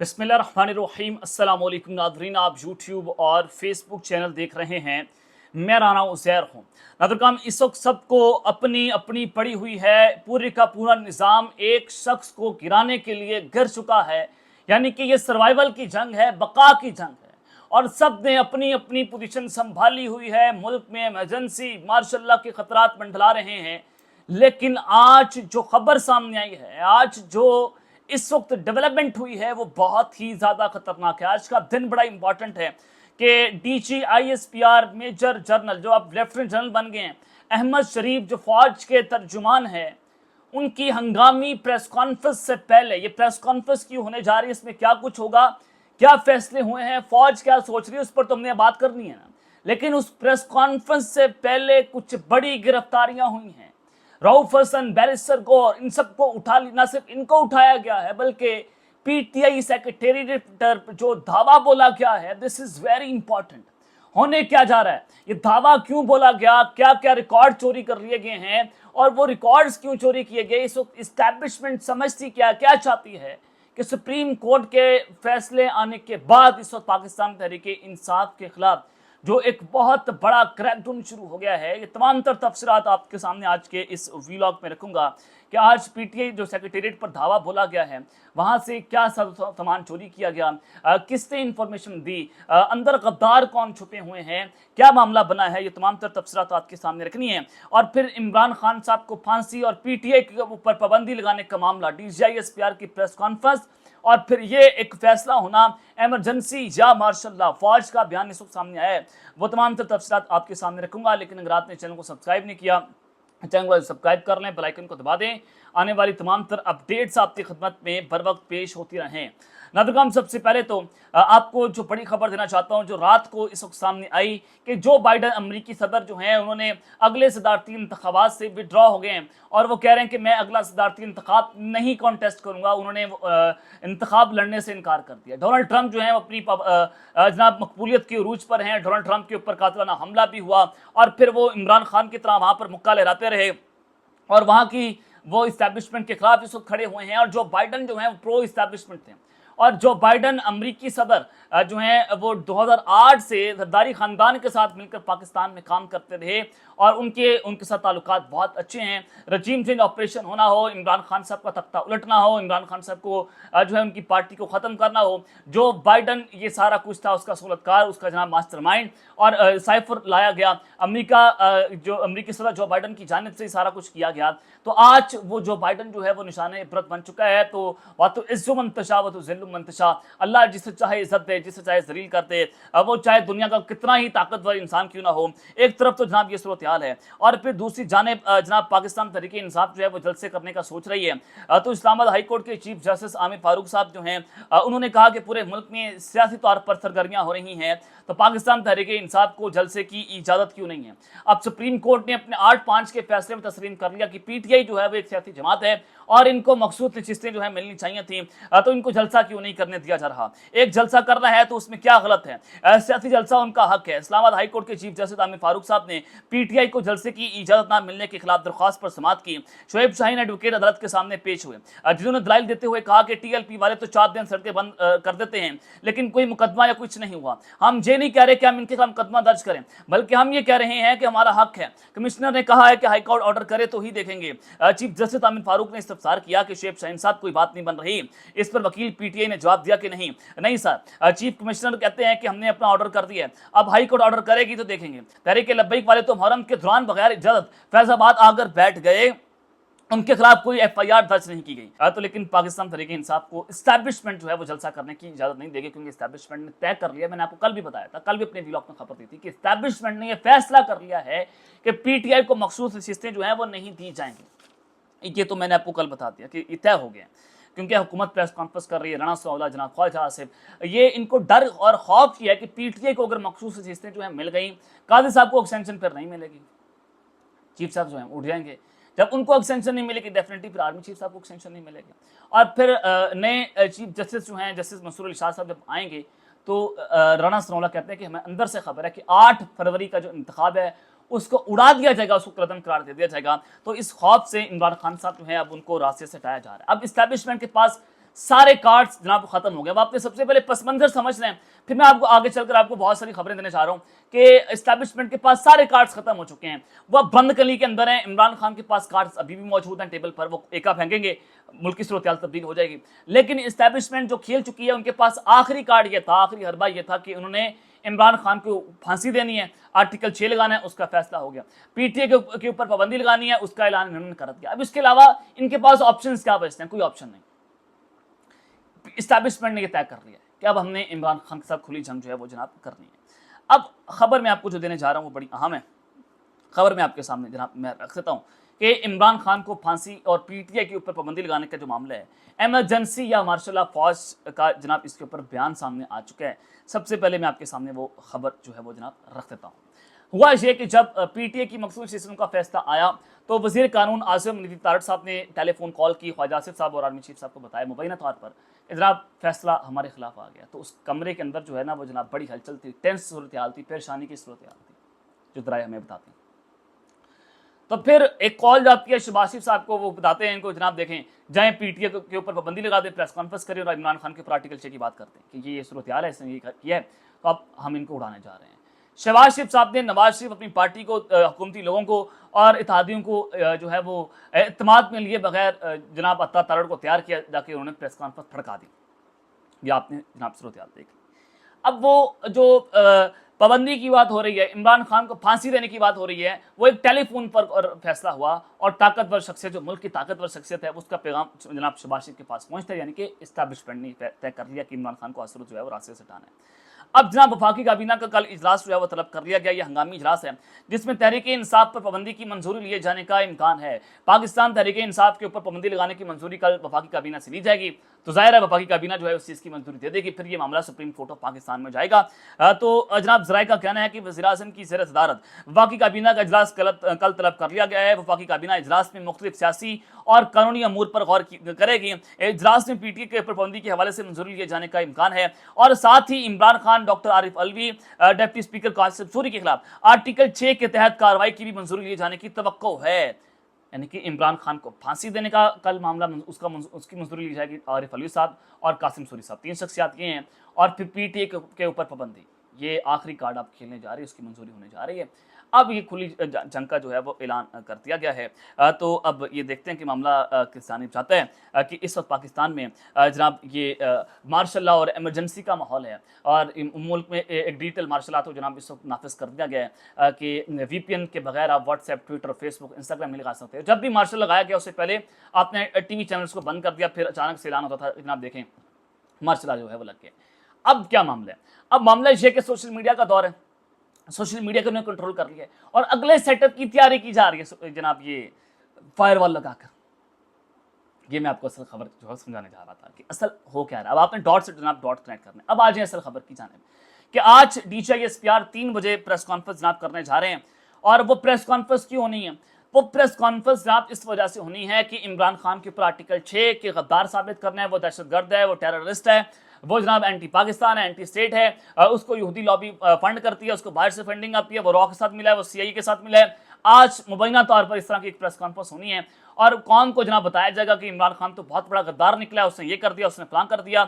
बिस्मिल्लाहिर्रहमानिर्रहीम। अस्सलाम वालेकुम नाज़रीन, आप यूट्यूब और फेसबुक चैनल देख रहे हैं। मैं राना उज़ैर हूँ। नाज़रीन, इस वक्त सबको अपनी अपनी पड़ी हुई है। पूरे का पूरा निज़ाम एक शख्स को गिराने के लिए गिर चुका है। यानी कि ये सर्वाइवल की जंग है, बका की जंग है, और सब ने अपनी अपनी पोजीशन संभाली हुई है। मुल्क में इमरजेंसी मार्शल लॉ के खतरात मंडला रहे हैं। लेकिन आज जो खबर सामने आई है, आज जो इस वक्त डेवलपमेंट हुई है, वो बहुत ही ज़्यादा खतरनाक है। आज का दिन बड़ा इंपॉर्टेंट है कि DGISPR मेजर जनरल, जो अब लेफ्टिनेंट जनरल बन गए हैं, अहमद शरीफ, जो फौज के तर्जुमान है, उनकी हंगामी प्रेस कॉन्फ्रेंस से पहले, ये प्रेस कॉन्फ्रेंस क्यों होने जा रही है, इसमें क्या कुछ होगा, क्या फैसले हुए हैं, फौज क्या सोच रही है, उस पर तो हमने बात करनी है ना। लेकिन उस प्रेस कॉन्फ्रेंस से पहले कुछ बड़ी गिरफ्तारियां हुई हैं। रऊफ हसन, बैरिस्टर को, इन सबको उठा, ना सिर्फ इनको उठाया गया है, बल्कि PTI सेक्रेटेरिएट पर जो धावा बोला गया है, दिस इज वेरी इंपॉर्टेंट। होने क्या जा रहा है, ये धावा क्यों बोला गया, क्या क्या रिकॉर्ड चोरी कर लिए गए हैं, और वो रिकॉर्ड्स क्यों चोरी किए गए। इस वक्त इस्टेब्लिशमेंट समझती क्या क्या चाहती है कि सुप्रीम कोर्ट के फैसले आने के बाद इस वक्त पाकिस्तान तहरीक-ए-इंसाफ के खिलाफ जो एक बहुत बड़ा क्रैकडाउन शुरू हो गया है। ये तमाम तर तफसीलात आपके सामने आज के इस व्लॉग में रखूंगा कि आज PTI जो सेक्रेटेरिएट पर धावा बोला गया है, वहाँ से क्या सामान चोरी किया गया, किसने इंफॉर्मेशन दी, अंदर गद्दार कौन छुपे हुए हैं, क्या मामला बना है, ये तमाम तर तफसीलात आपके सामने रखनी है। और फिर इमरान खान साहब को फांसी और PTI के ऊपर पाबंदी लगाने का मामला, DGISPR की प्रेस कॉन्फ्रेंस, और फिर ये एक फैसला होना, एमरजेंसी या मार्शल लॉ, फौज का बयान इस वक्त सामने आया है, वो तमाम तर तफसीलात आपके सामने रखूंगा। लेकिन अगर आपने चैनल को सब्सक्राइब नहीं किया, चैनल को सब्सक्राइब कर लें, बेल आइकन को दबा दें। आने वाली तमाम तर अपडेट्स आपकी खिदमत में बर वक्त पेश होती रहें। नाज़रीन, सबसे पहले तो आपको जो बड़ी खबर देना चाहता हूं, जो रात को इस वक्त सामने आई कि जो बाइडन अमरीकी सदर जो हैं, उन्होंने अगले सदारती इंतखाबात से विड्रॉ हो गए हैं, और वो कह रहे हैं कि मैं अगला सदारती इंतखाब नहीं कॉन्टेस्ट करूंगा। उन्होंने इंतखाब लड़ने से इनकार कर दिया। डोनाल्ड ट्रंप जो है अपनी जनाब मकबूलियत की उरूज पर हैं। डोनाल्ड ट्रंप के ऊपर कातिलाना हमला भी हुआ, और फिर वो इमरान खान की तरह वहाँ पर मुक्का लहराते रहे, और वहाँ की वो इस्टेब्लिशमेंट के खिलाफ इस वक्त खड़े हुए हैं। और जो बाइडन जो है वो प्रो इस्टेब्लिशमेंट थे, और जो बाइडन अमरीकी सदर जो हैं, वो 2008 से जरदारी ख़ानदान के साथ मिलकर पाकिस्तान में काम करते रहे, और उनके साथ ताल्लुकात बहुत अच्छे हैं। रजीम चेंज ऑपरेशन होना हो, इमरान खान साहब का तख्ता उलटना हो, इमरान खान साहब को जो है उनकी पार्टी को ख़त्म करना हो, जो बाइडन ये सारा कुछ था उसका सोलतकार, उसका जनाब मास्टरमाइंड, और साइफर लाया गया अमरीका, जो अमरीकी सदर जो बाइडन की जानिब से सारा कुछ किया गया। तो आज वो जो बाइडन जो है वो निशाने इबरत बन चुका है। तो वा तो इज़्ज़ु मंतशा व तो ज़िल्लु मंतशा, अल्लाह जिसे चाहे इज़्ज़त दे, जिसे चाहे ज़लील कर दे, वो चाहे दुनिया का कितना ही ताकतवर इंसान क्यों ना हो। एक तरफ तो जनाब ये सूरत हाल है, और फिर दूसरी जानिब जनाब पाकिस्तान तहरीक-ए-इंसाफ जो है वो जलसे करने का सोच रही है। तो इस्लामाबाद हाई कोर्ट के चीफ जस्टिस आमिर फारूक साहब जो हैं, उन्होंने कहा कि पूरे मुल्क में सियासी तौर पर सरगर्मियाँ हो रही हैं, तो पाकिस्तान तहरीक-ए-इंसाफ को जलसे की इजाज़त क्यों नहीं है। अब सुप्रीम कोर्ट ने अपने 8-5 के फैसले में तस्लीम कर लिया कि PTI जो है वो एक सियासी जमात है, और इनको मखसूस नशिस्तें जो है मिलनी चाहिए थी, तो इनको जलसा क्यों नहीं करने दिया जा रहा। एक जलसा करना है तो उसमें क्या गलत है, सियासी जलसा उनका हक है। इस्लामाबाद हाई कोर्ट के चीफ जस्टिस आमिर फारूक साहब ने PTI को जलसे की इजाज़त ना मिलने के खिलाफ दरख्वास्त पर समाअत की। शोएब शाहीन एडवोकेट अदालत के सामने पेश हुए, जिन्होंने दलाइल देते हुए कहा कि TLP वाले तो 4 दिन सड़कें बंद कर देते हैं, लेकिन कोई मुकदमा या कुछ नहीं हुआ। हम ये नहीं कह रहे कि हम इनके खिलाफ मुकदमा दर्ज करें, बल्कि हम ये कह रहे हैं कि हमारा हक है। कमिश्नर ने कहा है कि हाई कोर्ट ऑर्डर करे तो ही देखेंगे। चीफ जस्टिस आमिर फारूक ने इस्तफसार किया कि शोएब शाहीन साहब कोई बात नहीं बन रही। इस पर वकील PTI ने जवाब दिया कि नहीं सर, चीफ कमिश्नर कहते हैं कि हमने अपना ऑर्डर कर दिया है, अब हाई कोर्ट ऑर्डर करेगी तो देखेंगे। तहरीक लब्बैक वाले तो मुहर्रम के दौरान बगैर इजाजत फैजाबाद आकर बैठ गए, उनके खिलाफ कोई FIR दर्ज नहीं की गई। तो लेकिन पाकिस्तान तहरीक-ए-इंसाफ को इस्टेब्लिशमेंट जो है वो जलसा करने की इजाजत नहीं देगी, क्योंकि इस्टेब्लिशमेंट ने तय कर लिया, मैंने आपको कल भी बताया था, कल भी अपने व्लॉग में खबर दी थी कि इस्टेब्लिशमेंट ने यह फैसला कर लिया है कि PTI को मखसूस नशिस्तें जो हैं वो नहीं दी जाएंगी। ये तो मैंने आपको कल बता दिया कि तय हो गया, क्योंकि हुकूमत प्रेस कॉन्फ्रेंस कर रही है, राना सौदा, जनाब ख्वाजा आसिफ, ये इनको डर और खौफ ये है कि PTI को अगर मखसूस नशिस्तें जो है मिल गई, काजी साहब को एक्सटेंशन फिर नहीं मिलेगी, चीफ साहब जो है उठ जाएंगे। जब उनको एक्सटेंशन नहीं मिलेगी, डेफिनेटली फिर आर्मी चीफ साहब को एक्सटेंशन नहीं मिलेगी, और फिर नए चीफ जस्टिस जो हैं, जस्टिस मंसूर अली शाह साहब जब आएंगे, तो राना सनौला कहते हैं कि हमें अंदर से खबर है कि 8 फरवरी का जो इंतखाब है उसको उड़ा दिया जाएगा, उसको कलअदम करार दे दिया जाएगा। तो इस खौफ से इमरान खान साहब जो है अब उनको रास्ते से हटाया जा रहा है। अब इस्टेब्लिशमेंट के पास سارے کارڈز جناب ختم ہو گئے. اب آپ نے سب سے پہلے پس منظر سمجھ لیں, پھر میں آپ کو آگے چل کر آپ کو بہت ساری خبریں دینے چاہ رہا ہوں کہ اسٹیبلشمنٹ کے پاس سارے کارڈز ختم ہو چکے ہیں, وہ بند کلی کے اندر ہیں. عمران خان کے پاس کارڈز ابھی بھی موجود ہیں ٹیبل پر, وہ ایک پھینکیں گے ملک کی صورتحال تبدیل ہو جائے گی. لیکن اسٹیبلشمنٹ جو کھیل چکی ہے, ان کے پاس آخری کارڈ یہ تھا, آخری حربہ یہ تھا کہ انہوں نے عمران خان کو پھانسی دینی ہے, آرٹیکل 6 لگانا ہے, اس کا فیصلہ ہو گیا. پی ٹی اے کے اوپر پابندی لگانی ہے, اس کا اعلان انہوں نے کر دیا. اب اس کے علاوہ ان کے پاس آپشنز کیا بچتے ہیں؟ کوئی آپشن نہیں. اسٹیبلشمنٹ نے یہ طے کر لیا ہے کہ اب ہم نے عمران خان کے ساتھ کھلی جنگ جو ہے وہ جناب کرنی ہے. اب خبر میں آپ کو جو دینے جا رہا ہوں وہ بڑی اہم ہے. خبر میں آپ کے سامنے جناب میں رکھ دیتا ہوں کہ عمران خان کو پھانسی اور پی ٹی آئی کے اوپر پابندی لگانے کا جو معاملہ ہے, ایمرجنسی یا مارشل لا فوج کا جناب اس کے اوپر بیان سامنے آ چکا ہے. سب سے پہلے میں آپ کے سامنے وہ خبر جو ہے وہ جناب رکھ دیتا ہوں. ہوا یہ کہ جب پی ٹی اے کی مخصوص سسٹم کا فیصلہ آیا تو وزیر قانون اعظم ندی تارڑ صاحب نے ٹیلی فون کال کی, خواجہ آصف صاحب اور آرمی چیف صاحب کو بتایا مبینہ طور پر کہ جناب فیصلہ ہمارے خلاف آ گیا. تو اس کمرے کے اندر جو ہے نا وہ جناب بڑی ہلچل تھی, ٹینس صورتحال تھی, پریشانی کی صورتحال تھی, جو ذرائع ہمیں بتاتے ہیں. تو پھر ایک کال جاتی ہے شہباز شریف صاحب کو, وہ بتاتے ہیں ان کو جناب دیکھیں جائیں پی ٹی اے کے اوپر پابندی لگا دیں, پریس کانفرنس کریں اور عمران خان کے اوپر آرٹیکل 6 کی بات کرتے ہیں کہ یہ صورتحال ہے, اس نے یہ کیا ہے, تو اب ہم ان کو اڑانے جا رہے ہیں. شہباز شریف صاحب نے نواز شریف اپنی پارٹی کو, حکومتی لوگوں کو اور اتحادیوں کو جو ہے وہ اعتماد میں لیے بغیر جناب عطا تارڑ کو تیار کیا, جا کے انہوں نے پریس کانفرنس پھڑکا دی. یہ آپ نے جناب صورتحال دیکھی. اب وہ جو پابندی کی بات ہو رہی ہے, عمران خان کو پھانسی دینے کی بات ہو رہی ہے, وہ ایک ٹیلی فون پر فیصلہ ہوا اور طاقتور شخصیت, جو ملک کی طاقتور شخصیت ہے, اس کا پیغام جناب شہباز شریف کے پاس پہنچتا ہے. یعنی کہ اسٹیبلشمنٹ نے طے کر لیا کہ عمران خان کو اثر جو ہے وہ راستے سے ہٹانا ہے. اب جناب وفاقی کابینہ کا کل اجلاس جو ہے وہ طلب کر لیا گیا. یہ ہنگامی اجلاس ہے جس میں تحریک انصاف پر پابندی کی منظوری لیے جانے کا امکان ہے. پاکستان تحریک انصاف کے اوپر پابندی لگانے کی منظوری کل وفاقی کابینہ سے لی جائے گی. تو ظاہر ہے وفاقی کابینہ جو ہے اس چیز کی منظوری دے دے گی, پھر یہ معاملہ سپریم کورٹ آف پاکستان میں جائے گا. تو جناب ذرائع کا کہنا ہے کہ وزیر اعظم کی زیر صدارت وفاقی کابینہ کا اجلاس کل طلب کر لیا گیا ہے. وفاقی کابینہ اجلاس میں مختلف سیاسی اور قانونی امور پر غور کرے گی. اجلاس میں پی ٹی اے کے اوپر پابندی کے حوالے سے منظوری لیے جانے کا امکان ہے, اور ساتھ ہی Imran Khan, doctor Arif Alvi, deputy speaker Qasim Suri کے خلاف آرٹیکل 6 کے تحت کارروائی کی بھی منظوری لیے جانے کی توقع ہے. یعنی کہ عمران خان کو پھانسی دینے کا کل معاملہ, اس کی منظوری لی جائے گی. عارف علوی صاحب اور قاسم سوری صاحب, 3 شخصیات یہ ہیں, اور پھر پی ٹی اے کے اوپر پابندی, یہ آخری کارڈ آپ کھیلنے جا رہے ہیں, اس کی منظوری ہونے جا رہی ہے. اب یہ کھلی جنگ کا جو ہے وہ اعلان کر دیا گیا ہے. تو اب یہ دیکھتے ہیں کہ معاملہ کس جانب جاتا ہے کہ اس وقت پاکستان میں جناب یہ مارشل لا اور ایمرجنسی کا ماحول ہے, اور ملک میں ایک ڈیجیٹل مارشل لا تو جناب اس وقت نافذ کر دیا گیا ہے کہ وی پی این کے بغیر آپ واٹس ایپ, ٹویٹر, فیس بک, انسٹاگرام نہیں لگا سکتے. جب بھی مارشل لگایا گیا اس سے پہلے آپ نے ٹی وی چینلز کو بند کر دیا, پھر اچانک سے اعلان ہوتا تھا جناب دیکھیں مارشل لا جو ہے وہ لگ گیا. اب کیا معاملہ ہے؟ اب معاملہ یہ کہ سوشل میڈیا کا دور ہے, سوشل میڈیا کو انہوں نے کنٹرول کر لیا ہے, اور اگلے سیٹ اپ کی تیاری کی جا رہی ہے جناب یہ فائر وال لگا کر. یہ میں آپ کو اصل خبر جو ہے سمجھانے جا رہا تھا کہ اصل ہو کیا رہا ہے. اب آپ نے ڈاٹ سے جناب ڈاٹ کنیکٹ کرنے. اب آ جائیں اصل خبر کی جانب کہ آج D G I S P R 3 بجے پریس کانفرنس جناب کرنے جا رہے ہیں. اور وہ پریس کانفرنس کیوں ہونی ہے؟ وہ پریس کانفرنس جناب اس وجہ سے ہونی ہے کہ عمران خان کے اوپر آرٹیکل 6 کے غدار ثابت کرنا ہے, وہ دہشت گرد ہے, وہ ٹیررسٹ ہے, وہ جناب اینٹی پاکستان ہے, اینٹی اسٹیٹ ہے, اس کو یہودی لابی فنڈ کرتی ہے, اس کو باہر سے فنڈنگ آتی ہے, وہ را کے ساتھ ملا ہے, وہ سی آئی کے ساتھ ملا ہے. آج مبینہ طور پر اس طرح کی ایک پریس کانفرنس ہونی ہے, اور قوم کو جناب بتایا جائے گا کہ عمران خان تو بہت بڑا غدار نکلا ہے, اس نے یہ کر دیا, اس نے فلاں کر دیا,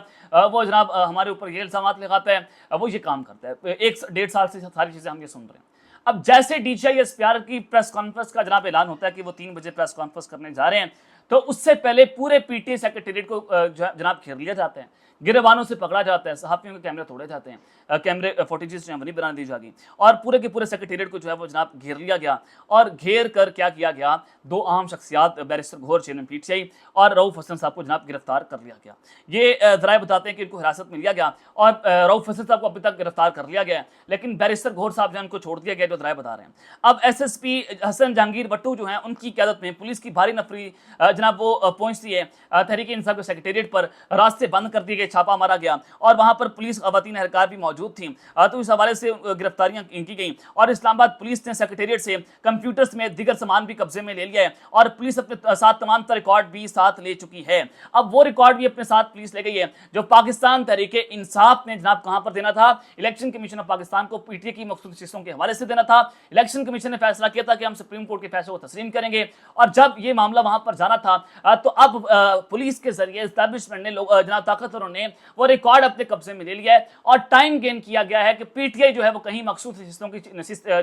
وہ جناب ہمارے اوپر یہ الزامات لگاتا ہے, وہ یہ کام کرتا ہے. 1-1.5 سال سے ساری چیزیں ہم یہ سن رہے ہیں. اب جیسے D G I S P R کی پریس کانفرنس کا جناب اعلان ہوتا ہے کہ وہ 3 بجے پریس کانفرنس کرنے جا رہے ہیں, تو اس سے پہلے پورے پی ٹی اے سیکریٹریٹ کو جناب گھیر لیا جاتا ہے, گربانوں سے پکڑا جاتا ہے, صحافیوں کے کیمرے توڑے جاتے ہیں, کیمرے فوٹیجز جو ہیں وہ نہیں بنا دی جا گئی, اور پورے کے پورے سیکریٹریٹ کو جو ہے وہ جناب گھیر لیا گیا. اور گھیر کر کیا کیا گیا, 2 اہم شخصیات بیرسٹر گھور چیئرمین پی ٹی آئی اور رؤف حسن صاحب کو جناب گرفتار کر لیا گیا. یہ ذرائع بتاتے ہیں کہ ان کو حراست میں لیا گیا, اور رؤف حسن صاحب کو ابھی تک گرفتار کر لیا گیا ہے, لیکن بیرسٹر گھور صاحب جو ہیں ان کو چھوڑ دیا گیا, جو ذرائع بتا رہے ہیں. اب ایس ایس پی حسن جہانگیر بٹو جو ہیں ان کی قیادت میں پولیس کی بھاری نفری جناب وہ پہنچتی ہے تحریک انصاف کے سیکریٹریٹ پر, راستے بند کر دیے گئے, छापा मारा गया और वहां पर पुलिस खवातीन एहलकार भी मौजूद थी। तो इस हवाले से गिरफ्तारियां की गई और इस्लामाबाद पुलिस ने सेक्रेटेरिएट से कंप्यूटर्स में दीगर सामान भी कब्जे में ले लिया है और पुलिस अपने साथ तमाम रिकॉर्ड भी साथ ले चुकी है। अब वो रिकॉर्ड भी अपने साथ पुलिस ले गई है जो पाकिस्तान तहरीक इंसाफ ने जनाब कहां पर देना था, इलेक्शन कमीशन ऑफ पाकिस्तान को पीटीए की मखसूस नशिस्तों के हवाले से देना था। इलेक्शन कमीशन ने फैसला किया था कि हम सुप्रीम कोर्ट के फैसले को तस्लीम करेंगे और जब ये मामला वहां पर जाना था तो अब पुलिस के जरिए एस्टैब्लिशमेंट ने जनाब ताकतवरों ने वो रिकॉर्ड अपने कब्जे में ले लिया है और टाइम गेन किया गया है कि पीटीआई जो है वो कहीं मखसूस नशिस्तों की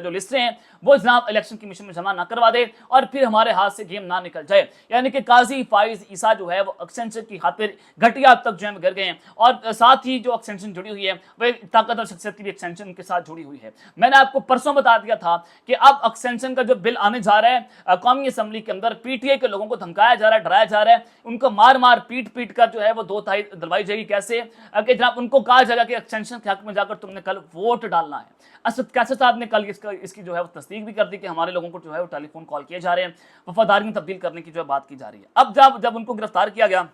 जो लिस्टें हैं वो जनाब इलेक्शन कमीशन में जमा ना करवा दे और फिर हमारे हाथ से गेम ना निकल जाए। यानी कि काजी फाइज ईसा जो है वो एक्सटेंशन की खातिर घटिया तक जो है गिर गए हैं और साथ ही जो एक्सटेंशन जुड़ी हुई है वह ताकतवर शख्सियत की भी एक्सटेंशन के साथ जुड़ी हुई है। मैंने आपको परसों बता दिया था कि अब एक्सटेंशन का जो बिल आने जा रहा है कौमी असम्बली के अंदर, पीटीआई के लोगों को धमकाया जा रहा है, डराया जा रहा है, उनको मार मार पीट पीट कर जो है वो 2 तिहाई दिलवाई जाएगी। कैसे कि जनाब उनको कहा जाएगा कि एक्सटेंशन के हक में जाकर तुमने कल वोट डालना है। असद कैसर साहब ने कल इसकी जो है वो तस्दीक भी कर दी कि हमारे लोगों को जो है वो टेलीफोन कॉल किए जा रहे हैं, वफादारी में तब्दील करने की जो है बात की जा रही है। अब जब उनको गिरफ्तार किया गया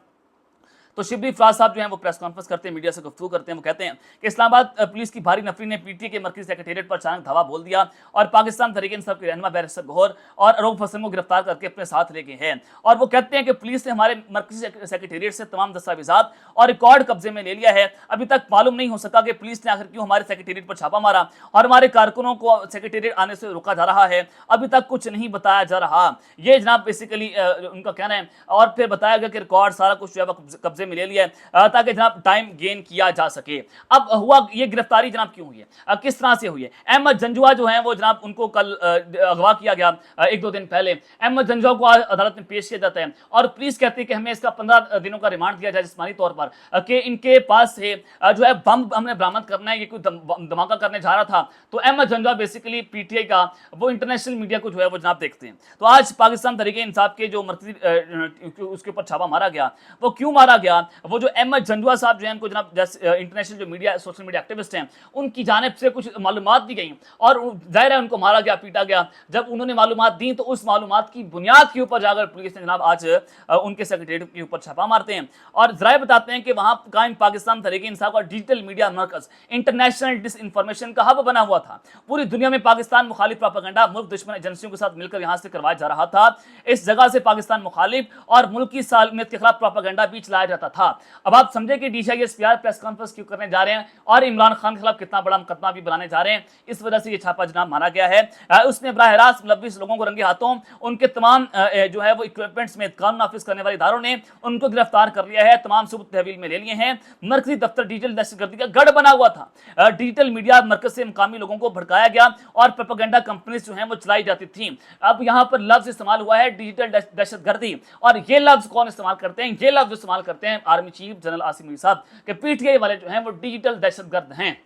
तो शिबली फराज साहब जो हैं वो प्रेस कॉन्फ्रेंस करते हैं, मीडिया से गुफ्तगू करते हैं। वो कहते हैं कि इस्लामाबाद पुलिस की भारी नफरी ने पीटीए के मरकजी सेक्रेटेरिएट पर अचानक धावा बोल दिया और पाकिस्तान तहरीक इंसाफ के रहनुमा बैरिस्टर गौहर और रऊफ हसन को गिरफ्तार करके अपने साथ ले गए हैं। और वो कहते हैं कि पुलिस ने हमारे मरकजी सेक्रेटेरिएट से तमाम दस्तावेजात और रिकॉर्ड कब्जे में ले लिया है। अभी तक मालूम नहीं हो सका कि पुलिस ने आखिर क्यों हमारे सेक्रेटेरिएट पर छापा मारा और हमारे कारकुनों को सेक्रेटेरिएट आने से रोका जा रहा है, अभी तक कुछ नहीं बताया जा रहा। ये जनाब बेसिकली उनका कहना है। और फिर बताया गया कि रिकॉर्ड सारा कुछ जो है कब्जे में ले लिया है ताकि जनाब टाइम गेन किया जा सके। अब हुआ ये गिरफ्तारी जनाब क्यों हुई है, किस तरह से हुई है? अहमद जंजुआ जो है वो जनाब उनको कल अगवा किया गया 1-2 दिन पहले। अहमद जंजुआ को अदालत में पेश किया जाता है और पुलिस कहती है कि हमें इसका 15 दिनों का रिमांड दिया जाए जिस्मानी तौर पर कि इनके पास से जो है बम हमने बरामद करना है, ये कोई धमाका करने जा रहा था। तो अहमद जंजुआ बेसिकली पीटीआई का वो इंटरनेशनल मीडिया को जो है वो जनाब देखते हैं। तो आज पाकिस्तान तहरीक इंसाफ के जो मरकजी उसके ऊपर छापा मारा गया, वो क्यों मारा गया? वो जो अहमद जंजुआ साहब जो है इनको जनाब इंटरनेशनल जो मीडिया सोशल मीडिया एक्टिविस्ट हैं उनकी जानिब से कुछ मालूमात दी गई और जाहिर है उनको मारा गया, पीटा गया। जब उन्होंने मालूमात दी तो उस मालूमात की बुनियाद के ऊपर जाकर पुलिस ने जनाब आज उनके सेक्रेटेरिएट के ऊपर छापा मारते हैं और जराए बताते हैं कि वहां कायम पाकिस्तान तहरीक इंसाफ का डिजिटल मीडिया मरकज इंटरनेशनल डिस इंफॉर्मेशन का हब बना हुआ था। पूरी दुनिया में पाकिस्तान मुखालिफ प्रोपेगेंडा मुल्क दुश्मन एजेंसियों के साथ मिलकर यहां से करवाया जा रहा था। इस जगह से पाकिस्तान मुखालिफ और मुल्क की सालमियत के खिलाफ प्रोपेगेंडा भी चलाया जाता था। अब आप समझे कि DCISPR प्रेस कॉन्फ्रेंस क्यों करने जा रहे हैं और इमरान खान के खिलाफ कितना बड़ा मुकदमा भी बनाने जा रहे हैं। इस वजह से ये छापा जनाब मारा गया है। उसने बराह रास्त मुलव्विस लोगों को रंगे हाथों उनके तमाम जो है वो इक्विपमेंट्स में कानून नाफिज करने वाले इदारों ने उनको गिरफ्तार कर लिया है, तमाम सबूत तहवील में ले लिए हैं। मरकजी दफ्तर डिजिटल दहशतगर्दी का गढ़ बना हुआ था। डिजिटल मीडिया मरकज से मुकामी लोगों को भड़काया गया और प्रोपेगेंडा कंपनीज जो है वो चलाई जाती थी। अब यहाँ पर लफ्ज इस्तेमाल हुआ है डिजिटल दहशतगर्दी और ये लफ्ज कौन इस्तेमाल करते हैं? ये लफ्ज इस्तेमाल करते हैं army chief general Asim Munir साहब के पीटीआई वाले जो हैं वो डिजिटल दहशतगर्द हैं।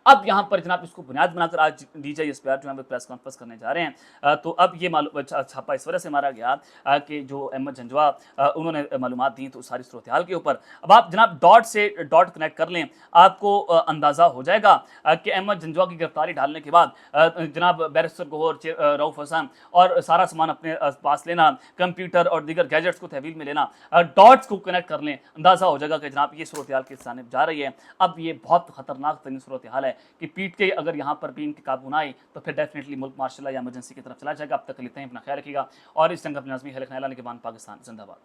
अब यहाँ पर जनाब इसको बुनियाद बनाकर आज DCISPR जो है प्रेस कॉन्फ्रेंस करने जा रहे हैं। तो अब ये छापा इस वजह से मारा गया कि जो अहमद जंजुआ उन्होंने मालूमात दी तो सारी सूरत हाल के ऊपर अब आप जनाब डॉट से डॉट कनेक्ट कर लें, आपको अंदाज़ा हो जाएगा कि अहमद जंजुआ की गिरफ्तारी डालने के बाद जनाब बैरिस्टर गौहर, रऊफ हसन और सारा सामान अपने पास लेना, कंप्यूटर और दीगर गैजेट्स को तहवील में लेना, डॉट्स को कनेक्ट कर लें, अंदाज़ा हो जाएगा कि जनाब ये सूरत हाल किस जानिब जा रही है। अब ये बहुत ख़तरनाक तरीन सूरत हाल है कि पीटीआई अगर यहाँ पर भी इनके काबू ना आए तो फिर डेफिनेटली मुल्क मार्शल या इमरजेंसी की तरफ चला जाएगा। अब तक लेते हैं, अपना ख्याल रखिएगा और इस जंग अपनी नज़मी खैर ख्याल निगहबान पाकिस्तान जिंदाबाद।